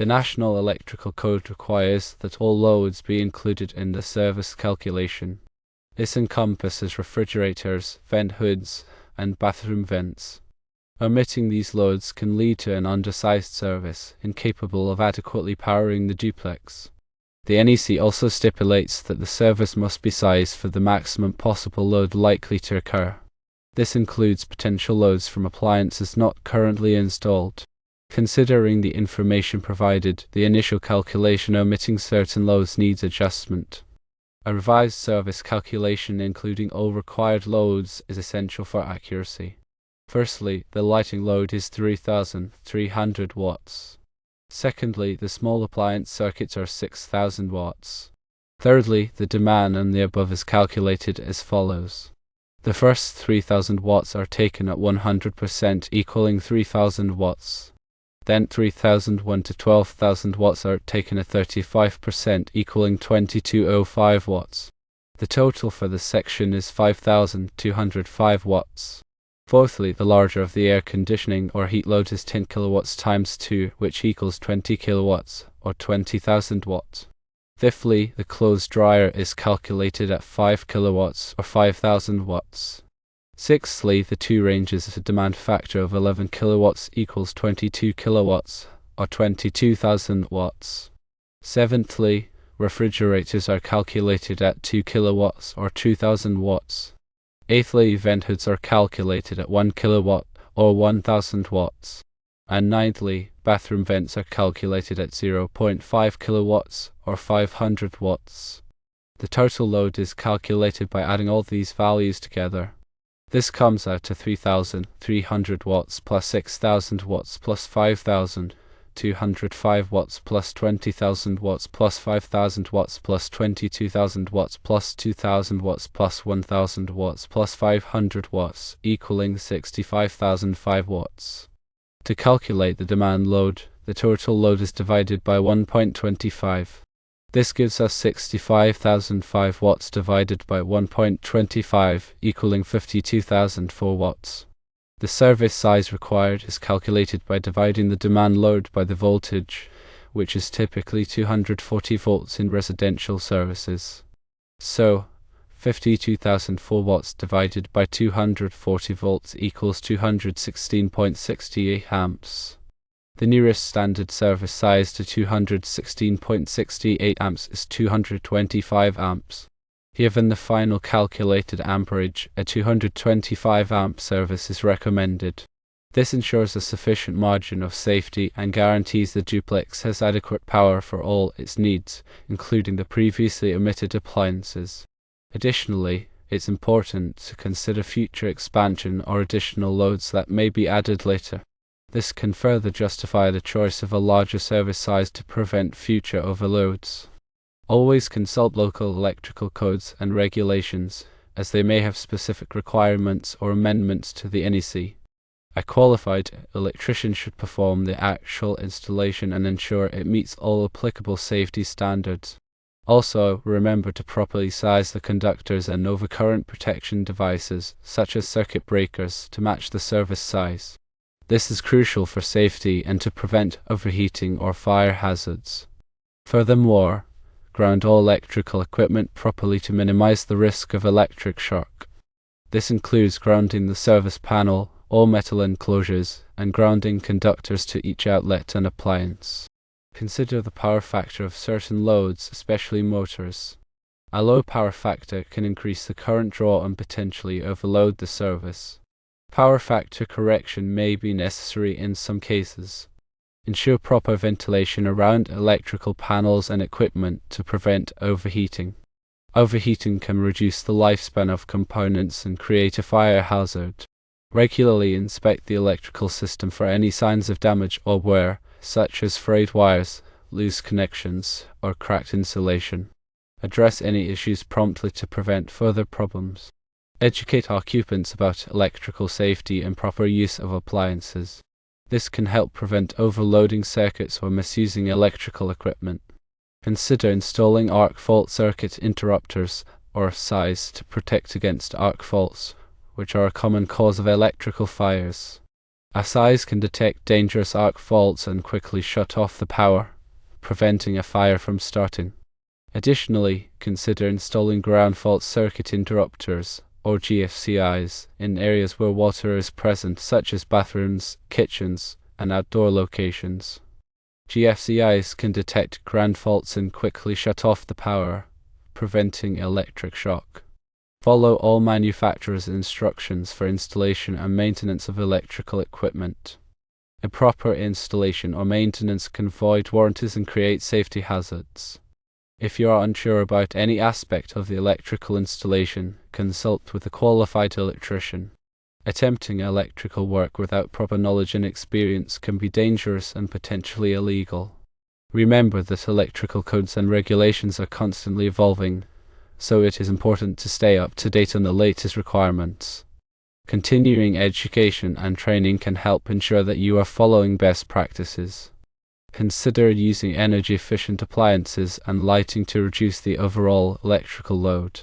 The National Electrical Code requires that all loads be included in the service calculation. This encompasses refrigerators, vent hoods, and bathroom vents. Omitting these loads can lead to an undersized service, incapable of adequately powering the duplex. The NEC also stipulates that the service must be sized for the maximum possible load likely to occur. This includes potential loads from appliances not currently installed. Considering the information provided, the initial calculation omitting certain loads needs adjustment. A revised service calculation including all required loads is essential for accuracy. Firstly, the lighting load is 3,300 watts. Secondly, the small appliance circuits are 6,000 watts. Thirdly, the demand on the above is calculated as follows. The first 3,000 watts are taken at 100%, equaling 3,000 watts. Then 3,001 to 12,000 watts are taken at 35%, equaling 2205 watts. The total for this section is 5,205 watts. Fourthly, the larger of the air conditioning or heat load is 10 kilowatts times 2, which equals 20 kilowatts, or 20,000 watts. Fifthly, the clothes dryer is calculated at 5 kilowatts, or 5,000 watts. Sixthly, the two ranges a demand factor of 11 kilowatts equals 22 kilowatts, or 22,000 watts. Seventhly, refrigerators are calculated at 2 kilowatts, or 2,000 watts. Eighthly, vent hoods are calculated at 1 kilowatt, or 1,000 watts. And ninthly, bathroom vents are calculated at 0.5 kilowatts, or 500 watts. The total load is calculated by adding all these values together. This comes out to 3,300 watts plus 6,000 watts plus 5,205 watts plus 20,000 watts plus 5,000 watts plus 22,000 watts plus 2,000 watts plus 1,000 watts plus 500 watts, equaling 65,005 watts. To calculate the demand load, the total load is divided by 1.25. This gives us 65,005 watts divided by 1.25, equaling 52,004 watts. The service size required is calculated by dividing the demand load by the voltage, which is typically 240 volts in residential services. So, 52,004 watts divided by 240 volts equals 216.68 amps. The nearest standard service size to 216.68 amps is 225 amps. Given the final calculated amperage, a 225 amp service is recommended. This ensures a sufficient margin of safety and guarantees the duplex has adequate power for all its needs, including the previously omitted appliances. Additionally, it's important to consider future expansion or additional loads that may be added later. This can further justify the choice of a larger service size to prevent future overloads. Always consult local electrical codes and regulations, as they may have specific requirements or amendments to the NEC. A qualified electrician should perform the actual installation and ensure it meets all applicable safety standards. Also, remember to properly size the conductors and overcurrent protection devices, such as circuit breakers, to match the service size. This is crucial for safety and to prevent overheating or fire hazards. Furthermore, ground all electrical equipment properly to minimize the risk of electric shock. This includes grounding the service panel, all metal enclosures, and grounding conductors to each outlet and appliance. Consider the power factor of certain loads, especially motors. A low power factor can increase the current draw and potentially overload the service. Power factor correction may be necessary in some cases. Ensure proper ventilation around electrical panels and equipment to prevent overheating. Overheating can reduce the lifespan of components and create a fire hazard. Regularly inspect the electrical system for any signs of damage or wear, such as frayed wires, loose connections, or cracked insulation. Address any issues promptly to prevent further problems. Educate occupants about electrical safety and proper use of appliances. This can help prevent overloading circuits or misusing electrical equipment. Consider installing arc fault circuit interrupters or size to protect against arc faults, which are a common cause of electrical fires. A size can detect dangerous arc faults and quickly shut off the power. preventing a fire from starting. Additionally, consider installing ground fault circuit interrupters, or GFCIs, in areas where water is present, such as bathrooms, kitchens, and outdoor locations. GFCIs can detect ground faults and quickly shut off the power, preventing electric shock. Follow all manufacturers' instructions for installation and maintenance of electrical equipment. Improper installation or maintenance can void warranties and create safety hazards. If you are unsure about any aspect of the electrical installation, consult with a qualified electrician. Attempting electrical work without proper knowledge and experience can be dangerous and potentially illegal. Remember that electrical codes and regulations are constantly evolving, so it is important to stay up to date on the latest requirements. Continuing education and training can help ensure that you are following best practices. Consider using energy-efficient appliances and lighting to reduce the overall electrical load.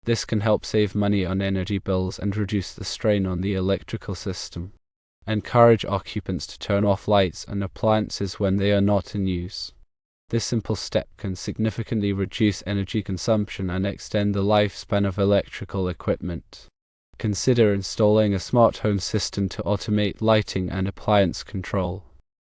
This can help save money on energy bills and reduce the strain on the electrical system. Encourage occupants to turn off lights and appliances when they are not in use. This simple step can significantly reduce energy consumption and extend the lifespan of electrical equipment. Consider installing a smart home system to automate lighting and appliance control.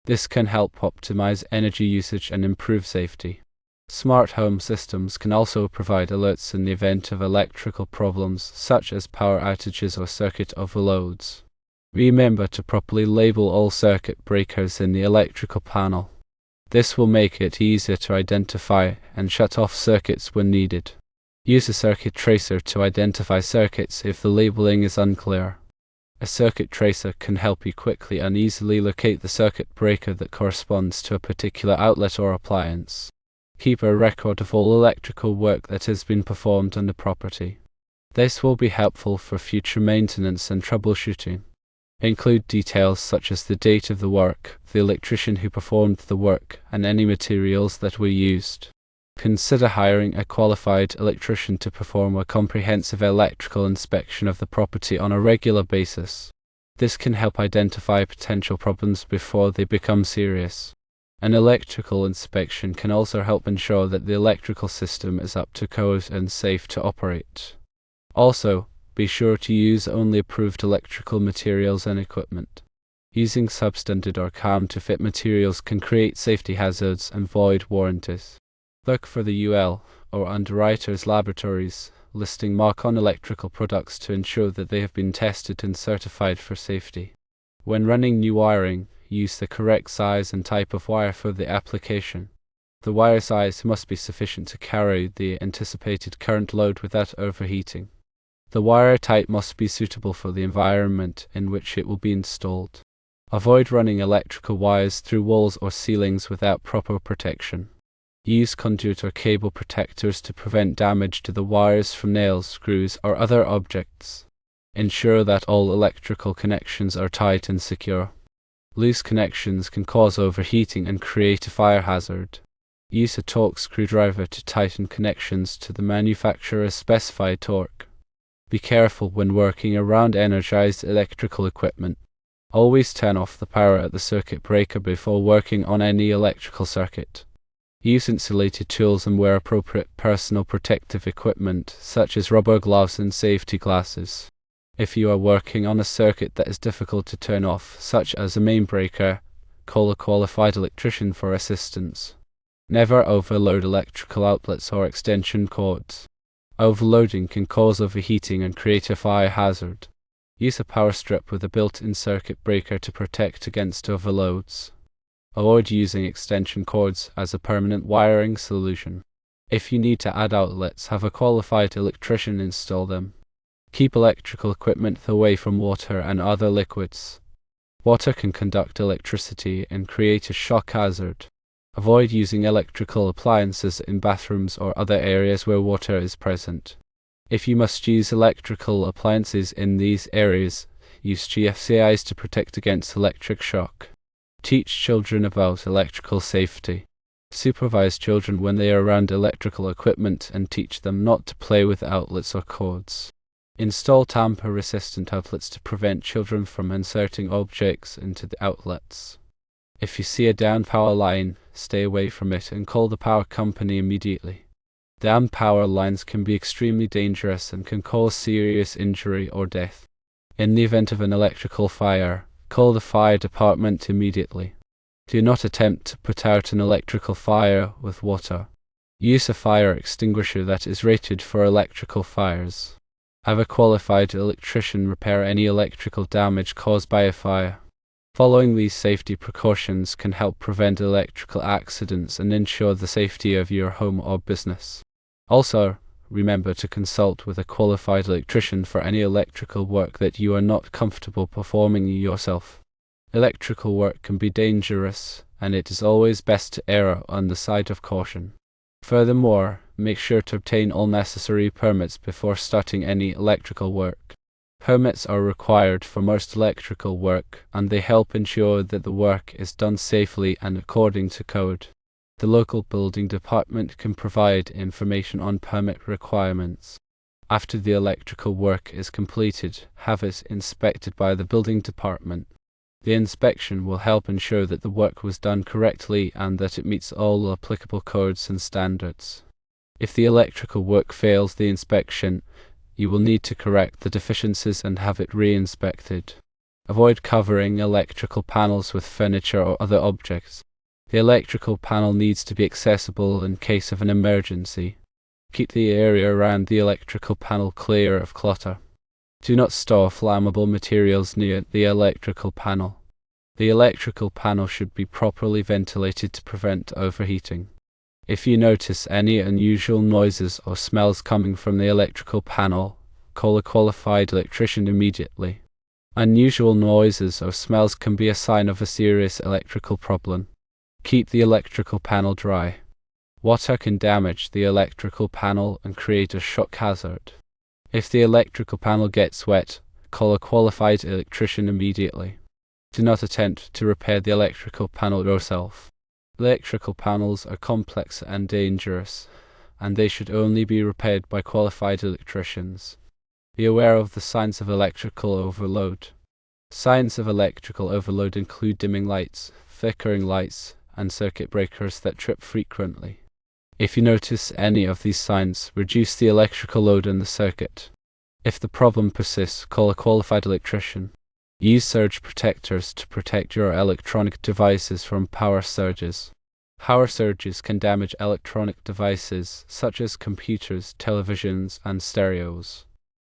This can help optimize energy usage and improve safety. Smart home systems can also provide alerts in the event of electrical problems, such as power outages or circuit overloads. Remember to properly label all circuit breakers in the electrical panel. This will make it easier to identify and shut off circuits when needed. Use a circuit tracer to identify circuits if the labeling is unclear. A circuit tracer can help you quickly and easily locate the circuit breaker that corresponds to a particular outlet or appliance. Keep a record of all electrical work that has been performed on the property. This will be helpful for future maintenance and troubleshooting. Include details such as the date of the work, the electrician who performed the work, and any materials that were used. Consider hiring a qualified electrician to perform a comprehensive electrical inspection of the property on a regular basis. This can help identify potential problems before they become serious. An electrical inspection can also help ensure that the electrical system is up to code and safe to operate. Also, be sure to use only approved electrical materials and equipment. Using substandard or CAM-to-fit materials can create safety hazards and void warranties. Look for the UL, or Underwriters Laboratories, listing mark on electrical products to ensure that they have been tested and certified for safety. When running new wiring, use the correct size and type of wire for the application. The wire size must be sufficient to carry the anticipated current load without overheating. The wire type must be suitable for the environment in which it will be installed. Avoid running electrical wires through walls or ceilings without proper protection. Use conduit or cable protectors to prevent damage to the wires from nails, screws, or other objects. Ensure that all electrical connections are tight and secure. Loose connections can cause overheating and create a fire hazard. Use a torque screwdriver to tighten connections to the manufacturer's specified torque. Be careful when working around energized electrical equipment. Always turn off the power at the circuit breaker before working on any electrical circuit. Use insulated tools and wear appropriate personal protective equipment, such as rubber gloves and safety glasses. If you are working on a circuit that is difficult to turn off, such as a main breaker, call a qualified electrician for assistance. Never overload electrical outlets or extension cords. Overloading can cause overheating and create a fire hazard. Use a power strip with a built-in circuit breaker to protect against overloads. Avoid using extension cords as a permanent wiring solution. If you need to add outlets, have a qualified electrician install them. Keep electrical equipment away from water and other liquids. Water can conduct electricity and create a shock hazard. Avoid using electrical appliances in bathrooms or other areas where water is present. If you must use electrical appliances in these areas, use GFCIs to protect against electric shock. Teach children about electrical safety. Supervise children when they are around electrical equipment and teach them not to play with outlets or cords. Install tamper-resistant outlets to prevent children from inserting objects into the outlets. If you see a down power line, stay away from it and call the power company immediately. Down power lines can be extremely dangerous and can cause serious injury or death. In the event of an electrical fire, call the fire department immediately. Do not attempt to put out an electrical fire with water. Use a fire extinguisher that is rated for electrical fires. Have a qualified electrician repair any electrical damage caused by a fire. Following these safety precautions can help prevent electrical accidents and ensure the safety of your home or business. Also, remember to consult with a qualified electrician for any electrical work that you are not comfortable performing yourself. Electrical work can be dangerous, and it is always best to err on the side of caution. Furthermore, make sure to obtain all necessary permits before starting any electrical work. Permits are required for most electrical work, and they help ensure that the work is done safely and according to code. The local building department can provide information on permit requirements. After the electrical work is completed, have it inspected by the building department. The inspection will help ensure that the work was done correctly and that it meets all applicable codes and standards. If the electrical work fails the inspection, you will need to correct the deficiencies and have it re-inspected. Avoid covering electrical panels with furniture or other objects. The electrical panel needs to be accessible in case of an emergency. Keep the area around the electrical panel clear of clutter. Do not store flammable materials near the electrical panel. The electrical panel should be properly ventilated to prevent overheating. If you notice any unusual noises or smells coming from the electrical panel, call a qualified electrician immediately. Unusual noises or smells can be a sign of a serious electrical problem. Keep the electrical panel dry. Water can damage the electrical panel and create a shock hazard. If the electrical panel gets wet, call a qualified electrician immediately. Do not attempt to repair the electrical panel yourself. Electrical panels are complex and dangerous, and they should only be repaired by qualified electricians. Be aware of the signs of electrical overload. Signs of electrical overload include dimming lights, flickering lights, and circuit breakers that trip frequently. If you notice any of these signs, reduce the electrical load in the circuit. If the problem persists, call a qualified electrician. Use surge protectors to protect your electronic devices from power surges. Power surges can damage electronic devices such as computers, televisions, and stereos.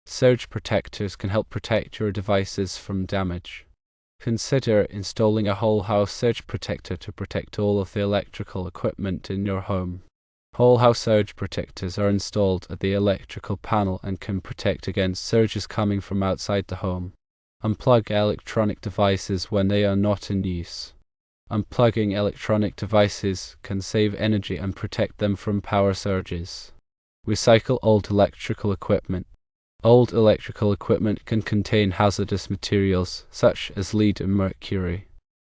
Surge protectors can help protect your devices from damage. Consider installing a whole house surge protector to protect all of the electrical equipment in your home. Whole house surge protectors are installed at the electrical panel and can protect against surges coming from outside the home. Unplug electronic devices when they are not in use. Unplugging electronic devices can save energy and protect them from power surges. Recycle old electrical equipment. Old electrical equipment can contain hazardous materials such as lead and mercury.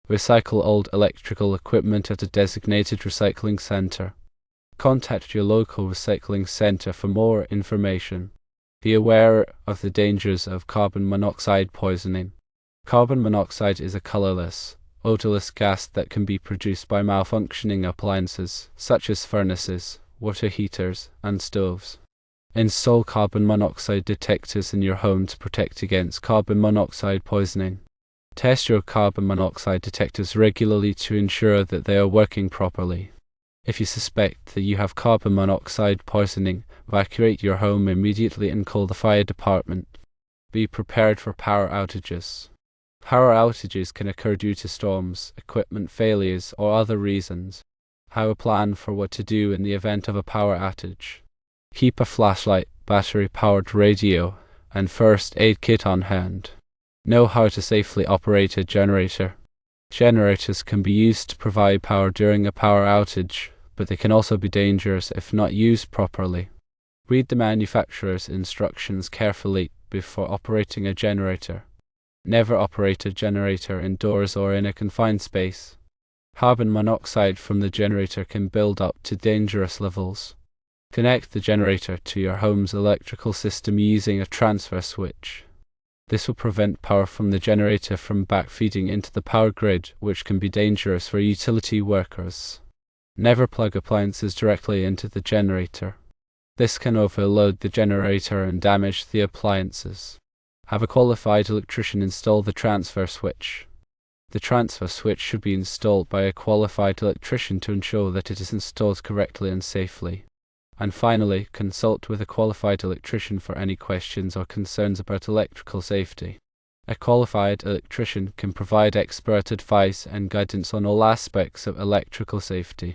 Recycle old electrical equipment at a designated recycling center. Contact your local recycling center for more information. Be aware of the dangers of carbon monoxide poisoning. Carbon monoxide is a colorless, odorless gas that can be produced by malfunctioning appliances such as furnaces, water heaters, and stoves. Install carbon monoxide detectors in your home to protect against carbon monoxide poisoning. Test your carbon monoxide detectors regularly to ensure that they are working properly. If you suspect that you have carbon monoxide poisoning, evacuate your home immediately and call the fire department. Be prepared for power outages. Power outages can occur due to storms, equipment failures, or other reasons. Have a plan for what to do in the event of a power outage. Keep a flashlight, battery-powered radio, and first aid kit on hand. Know how to safely operate a generator. Generators can be used to provide power during a power outage, but they can also be dangerous if not used properly. Read the manufacturer's instructions carefully before operating a generator. Never operate a generator indoors or in a confined space. Carbon monoxide from the generator can build up to dangerous levels. Connect the generator to your home's electrical system using a transfer switch. This will prevent power from the generator from backfeeding into the power grid, which can be dangerous for utility workers. Never plug appliances directly into the generator. This can overload the generator and damage the appliances. Have a qualified electrician install the transfer switch. The transfer switch should be installed by a qualified electrician to ensure that it is installed correctly and safely. And finally, consult with a qualified electrician for any questions or concerns about electrical safety. A qualified electrician can provide expert advice and guidance on all aspects of electrical safety.